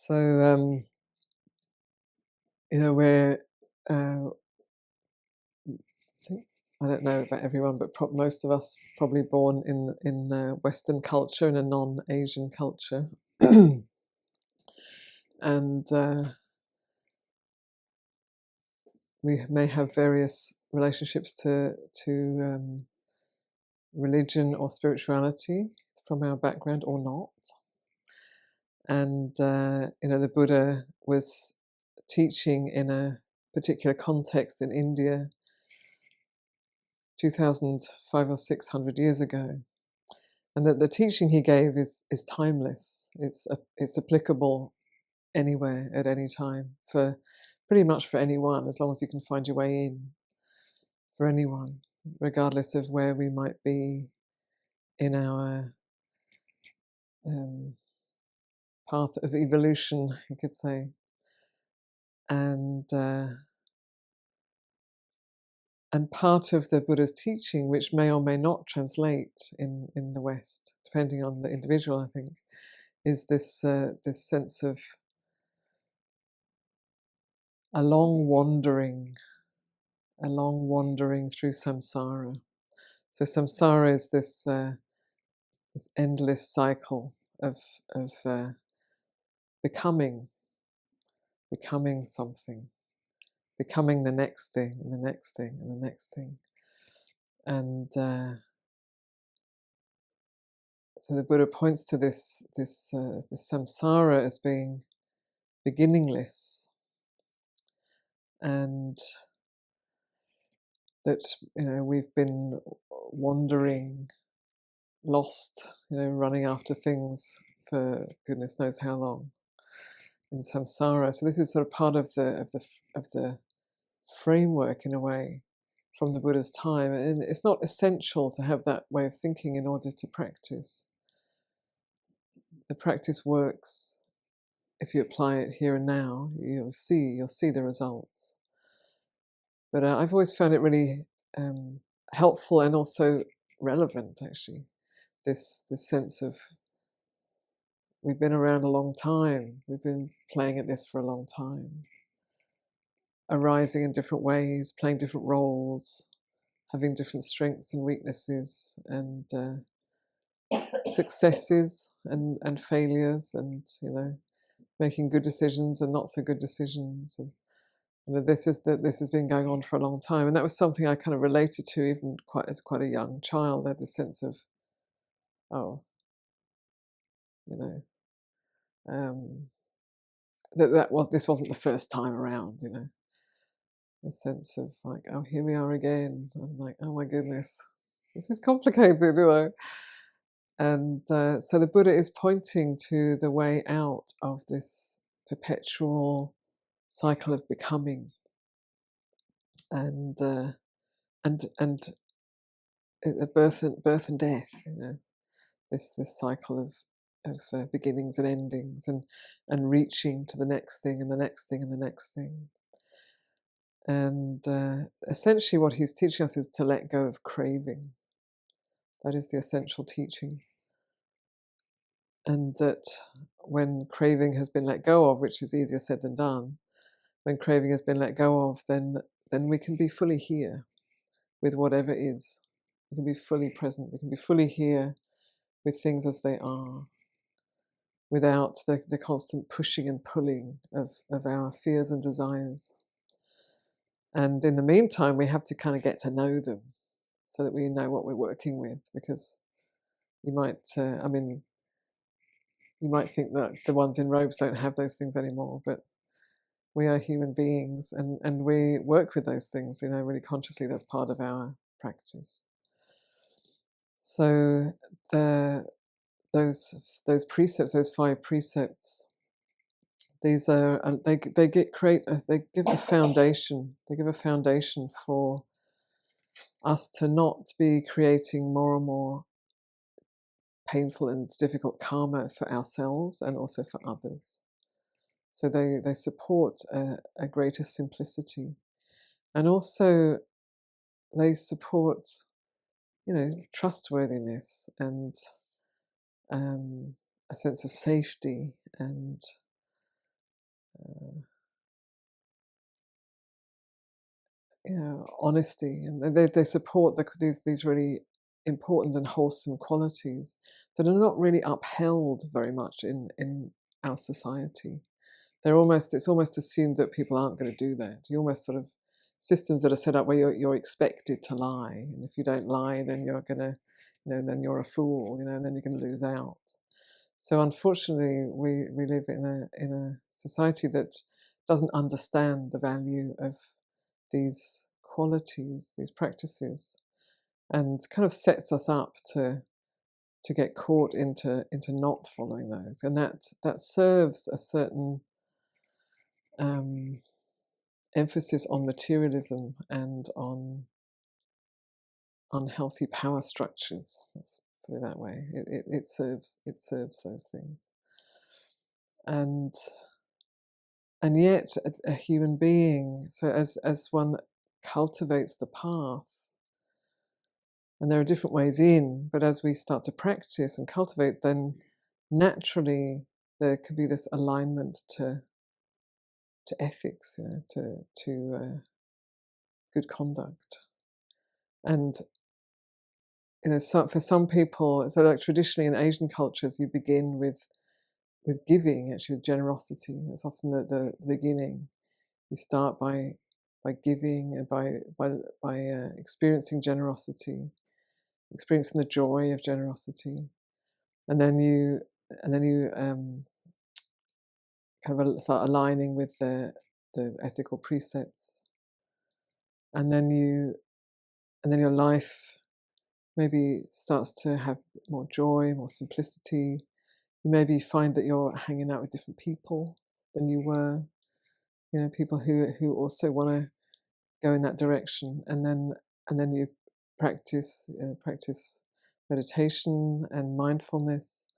So, we're, I don't know about everyone, but most of us probably born in Western culture, in a non-Asian culture. And we may have various relationships to religion or spirituality from our background or not. And, the Buddha was teaching in a particular context in India 2,500 or 600 years ago. And that the teaching he gave is timeless. It's applicable anywhere at any time, for pretty much for anyone, as long as you can find your way in, for anyone, regardless of where we might be in our path of evolution, you could say. And part of the Buddha's teaching, which may or may not translate in the West, depending on the individual, I think, is this sense of a long wandering through samsara. So samsara is this endless cycle of becoming something, becoming the next thing and the next thing and the next thing. And so the Buddha points to this samsara as being beginningless, and that we've been wandering, lost, running after things for goodness knows how long in samsara. So this is sort of part of the framework, in a way, from the Buddha's time. And it's not essential to have that way of thinking in order to practice. The practice works if you apply it here and now. You'll see the results. But I've always found it really helpful and also relevant, actually. This sense of, we've been around a long time. We've been playing at this for a long time, arising in different ways, playing different roles, having different strengths and weaknesses, and successes and failures, and making good decisions and not so good decisions. And this has been going on for a long time, and that was something I kind of related to even as quite a young child. I had the sense of, this wasn't the first time around. A sense of like, oh, here we are again. I'm like, oh my goodness, this is complicated, And so the Buddha is pointing to the way out of this perpetual cycle of becoming, and birth and death. This cycle of beginnings and endings, and reaching to the next thing and the next thing and the next thing. And essentially what he's teaching us is to let go of craving. That is the essential teaching. And that when craving has been let go of, which is easier said than done, when craving has been let go of, then we can be fully here with whatever is. We can be fully present. We can be fully here with things as they are, without the constant pushing and pulling of our fears and desires. And in the meantime, we have to kind of get to know them so that we know what we're working with, because you might think that the ones in robes don't have those things anymore, but we are human beings, and we work with those things, really consciously. That's part of our practice. So those precepts, those 5 precepts, these are they give a foundation. They give a foundation for us to not be creating more and more painful and difficult karma for ourselves and also for others. So they support a greater simplicity, and also they support, trustworthiness and a sense of safety and honesty, and they support these really important and wholesome qualities that are not really upheld very much in our society. It's almost assumed that people aren't going to do that. You almost sort of systems that are set up where you're expected to lie, and if you don't lie, then you're gonna, then you're a fool, and then you're going to lose out. So unfortunately, we live in a society that doesn't understand the value of these qualities, these practices, and kind of sets us up to get caught into not following those, and that serves a certain emphasis on materialism and on unhealthy power structures. Let's put it that way. It serves those things, and yet a human being. So as one cultivates the path, and there are different ways in, but as we start to practice and cultivate, then naturally there could be this alignment to ethics, to good conduct. And for some people, so like traditionally in Asian cultures, you begin with giving, actually, with generosity. That's often the beginning. You start by giving and by experiencing generosity, experiencing the joy of generosity, and then you kind of start aligning with the ethical precepts, and then your life maybe starts to have more joy, more simplicity. You maybe find that you're hanging out with different people than you were, people who also want to go in that direction, and then you practice meditation and mindfulness,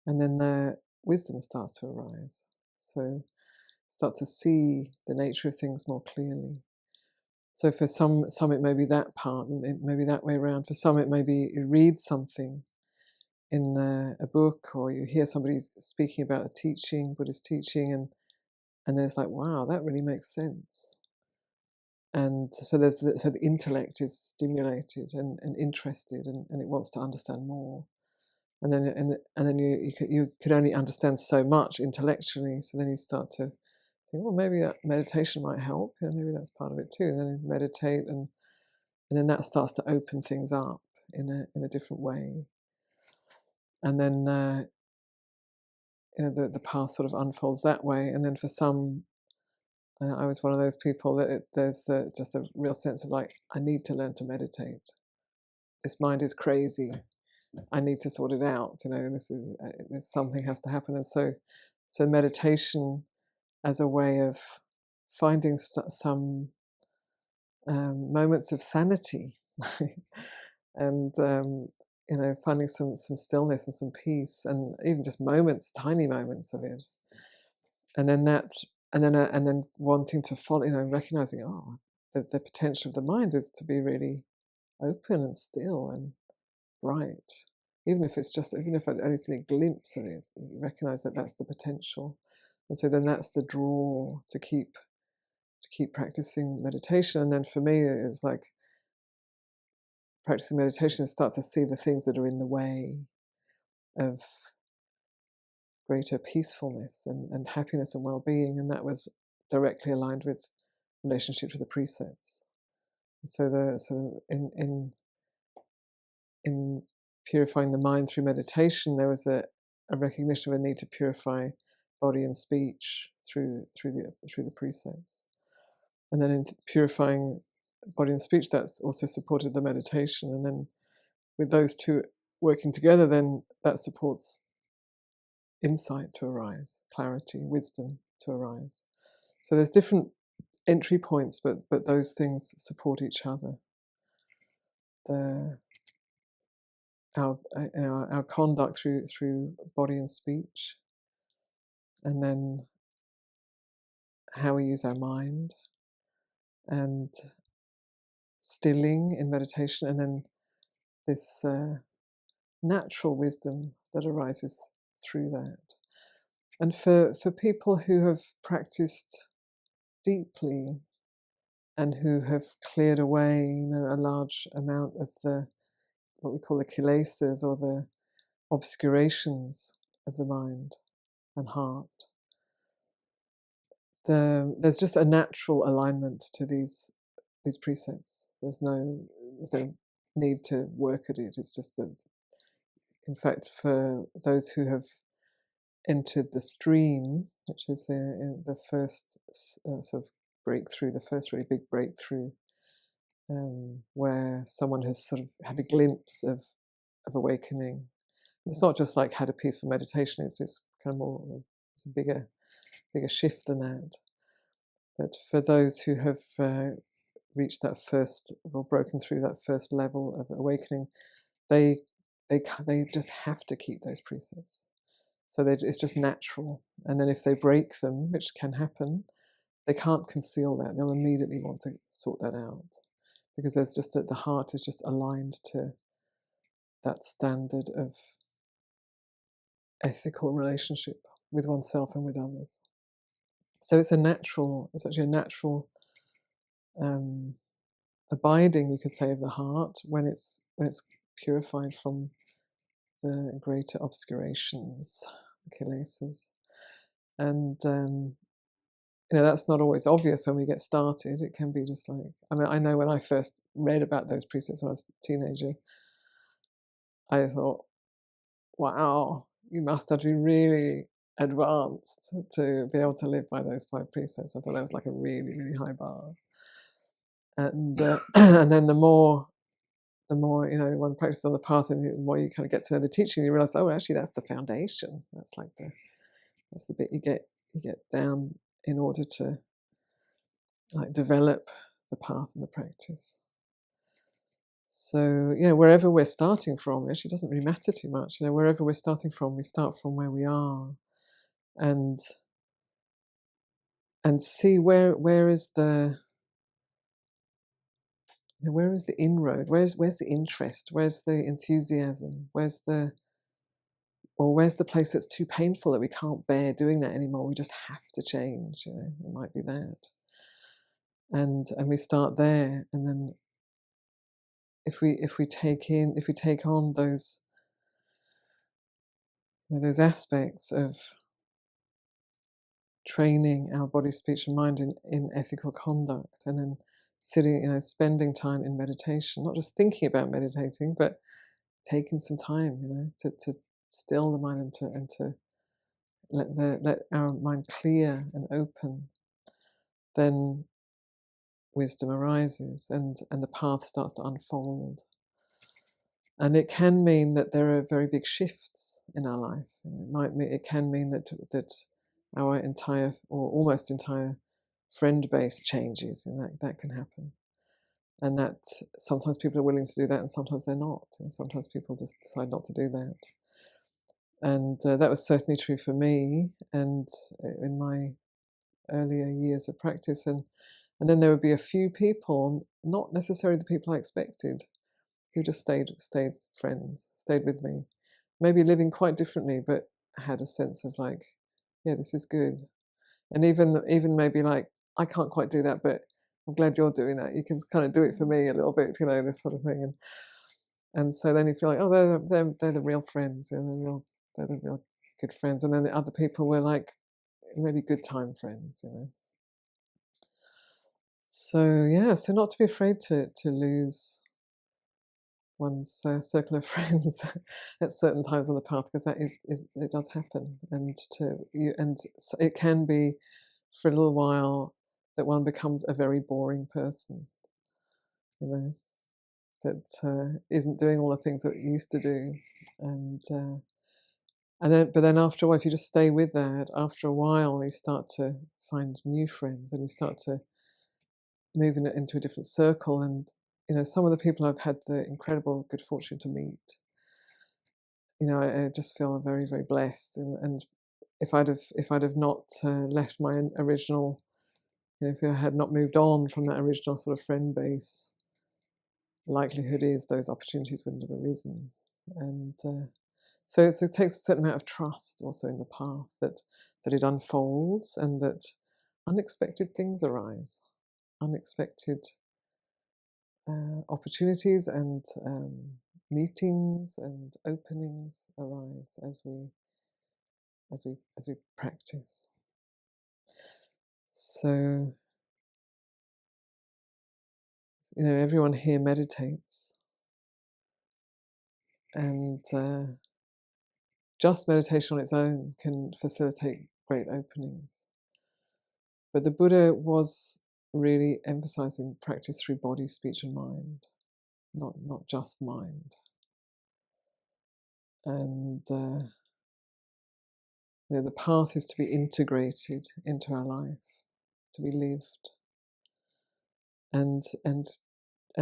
and then the wisdom starts to arise. So start to see the nature of things more clearly. So for some it may be that part, it may be that way around. For some it may be you read something in a book, or you hear somebody speaking about a teaching, Buddhist teaching, and there's like, wow, that really makes sense. And so the intellect is stimulated and interested, and it wants to understand more. And then you could only understand so much intellectually. So then you start to think, well, maybe that meditation might help. Maybe that's part of it too. And then you meditate, and then that starts to open things up in a different way. And then the path sort of unfolds that way. And then for some, I was one of those people that there's just a real sense of like, I need to learn to meditate. This mind is crazy. I need to sort it out. And there's something has to happen. And so meditation as a way of finding some moments of sanity, and finding some stillness and some peace, and even just moments, tiny moments of it, and then wanting to follow, recognizing, the potential of the mind is to be really open and still and bright, even if I only see a glimpse of it. You recognize that that's the potential, and so then that's the draw to keep practicing meditation. And then for me, it's like practicing meditation is start to see the things that are in the way of greater peacefulness and happiness and well-being, and that was directly aligned with relationship to the precepts. And so in purifying the mind through meditation, there was a recognition of a need to purify body and speech through the precepts, and then in purifying body and speech, that's also supported the meditation, and then with those two working together, then that supports insight to arise, clarity, wisdom to arise. So there's different entry points, but those things support each other. Our conduct through body and speech, and then how we use our mind, and stilling in meditation, and then this natural wisdom that arises through that. And for people who have practiced deeply, and who have cleared away, a large amount of what we call the kilesas, or the obscurations of the mind and heart. There's just a natural alignment to these precepts. There's no need to work at it. It's just that, in fact, for those who have entered the stream, which is the first sort of breakthrough, the first really big breakthrough, where someone has sort of had a glimpse of awakening. It's not just like had a peaceful meditation. It's this kind of more, it's a bigger shift than that. But for those who have reached that first, or broken through that first level of awakening, they just have to keep those precepts. So it's just natural. And then if they break them, which can happen, they can't conceal that. They'll immediately want to sort that out, because there's just the heart is just aligned to that standard of ethical relationship with oneself and with others. So it's actually a natural abiding, you could say, of the heart when it's purified from the greater obscurations, the kilesas. And that's not always obvious when we get started. It can be just like, I know when I first read about those precepts when I was a teenager, I thought, wow, you must have to be really advanced to be able to live by those 5 precepts. I thought that was like a really, really high bar. And and then the more one practices on the path, and the more you kind of get to know the teaching, you realize, oh, actually, that's the foundation. That's like that's the bit you get down in order to like develop the path and the practice. So wherever we're starting from, it actually doesn't really matter too much. Wherever we're starting from, we start from where we are, and see where is the inroad, where's the interest, where's the enthusiasm, where's the place that's too painful that we can't bear doing that anymore. We just have to change. It might be that, and we start there, and then if we take on those aspects of training our body, speech, and mind in ethical conduct, and then sitting, spending time in meditation, not just thinking about meditating, but taking some time, to still the mind and to let our mind clear and open, then wisdom arises, and the path starts to unfold. And it can mean that there are very big shifts in our life. It can mean that our entire or almost entire friend base changes, and that can happen. And that sometimes people are willing to do that, and sometimes they're not. And sometimes people just decide not to do that. And that was certainly true for me, and in my earlier years of practice. And then there would be a few people, not necessarily the people I expected, who just stayed friends, stayed with me, maybe living quite differently, but had a sense of like, yeah, this is good. And even maybe like, I can't quite do that, but I'm glad you're doing that. You can kind of do it for me a little bit, this sort of thing. And so then you feel like, oh, they're the real friends, they're the real good friends. And then the other people were like maybe good time friends, So so not to be afraid to lose one's circle of friends at certain times on the path, because it does happen, and so it can be for a little while that one becomes a very boring person, that isn't doing all the things that it used to do, and then after a while, if you just stay with that, after a while you start to find new friends, and you start to move into a different circle. And some of the people I've had the incredible good fortune to meet, I just feel very, very blessed. And if I'd have not left my original, if I had not moved on from that original sort of friend base, likelihood is those opportunities wouldn't have arisen. And so it takes a certain amount of trust also in the path, that it unfolds, and that unexpected things arise. unexpected opportunities and meetings and openings arise as we practice. So, everyone here meditates, and just meditation on its own can facilitate great openings. But the Buddha was really emphasizing practice through body, speech, and mind, not just mind. And the path is to be integrated into our life, to be lived and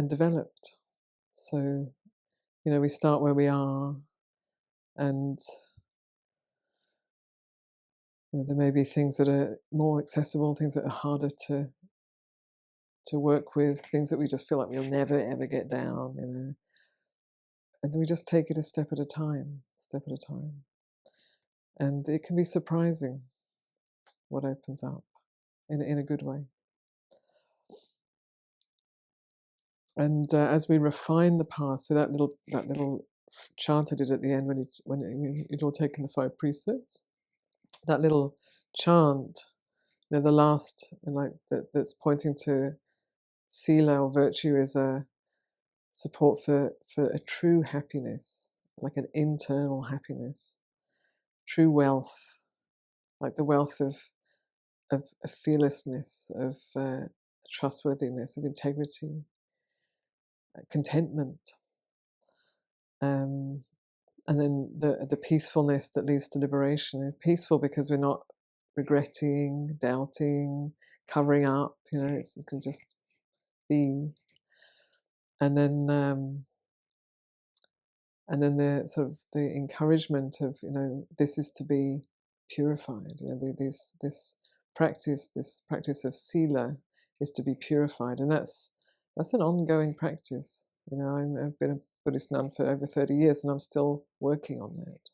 developed. So, we start where we are, and there may be things that are more accessible, things that are harder to work with, things that we just feel like we'll never ever get down, and then we just take it a step at a time, and it can be surprising what opens up in a good way. And as we refine the path, so that little chant I did at the end when you'd all taken the 5 precepts, that little chant, the last, that's pointing to sila or virtue as a support for a true happiness, like an internal happiness, true wealth, like the wealth of fearlessness, of trustworthiness, of integrity, contentment, and then the peacefulness that leads to liberation. Peaceful because we're not regretting, doubting, covering up. It can just be. And then the sort of the encouragement of this is to be purified. This practice of sila is to be purified, and that's an ongoing practice. I've been a Buddhist nun for over 30 years, and I'm still working on that.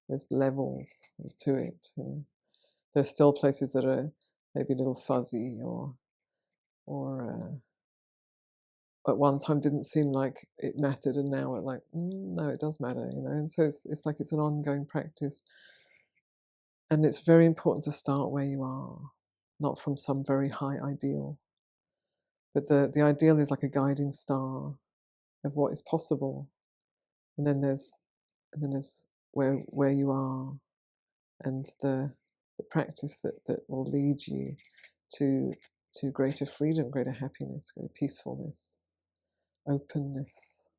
There's levels to it. There's still places that are maybe a little fuzzy, or at one time didn't seem like it mattered, and now it's like, no, it does matter, And so it's like it's an ongoing practice, and it's very important to start where you are, not from some very high ideal, but the ideal is like a guiding star of what is possible, and then there's where you are, and the practice that will lead you to greater freedom, greater happiness, greater peacefulness, openness.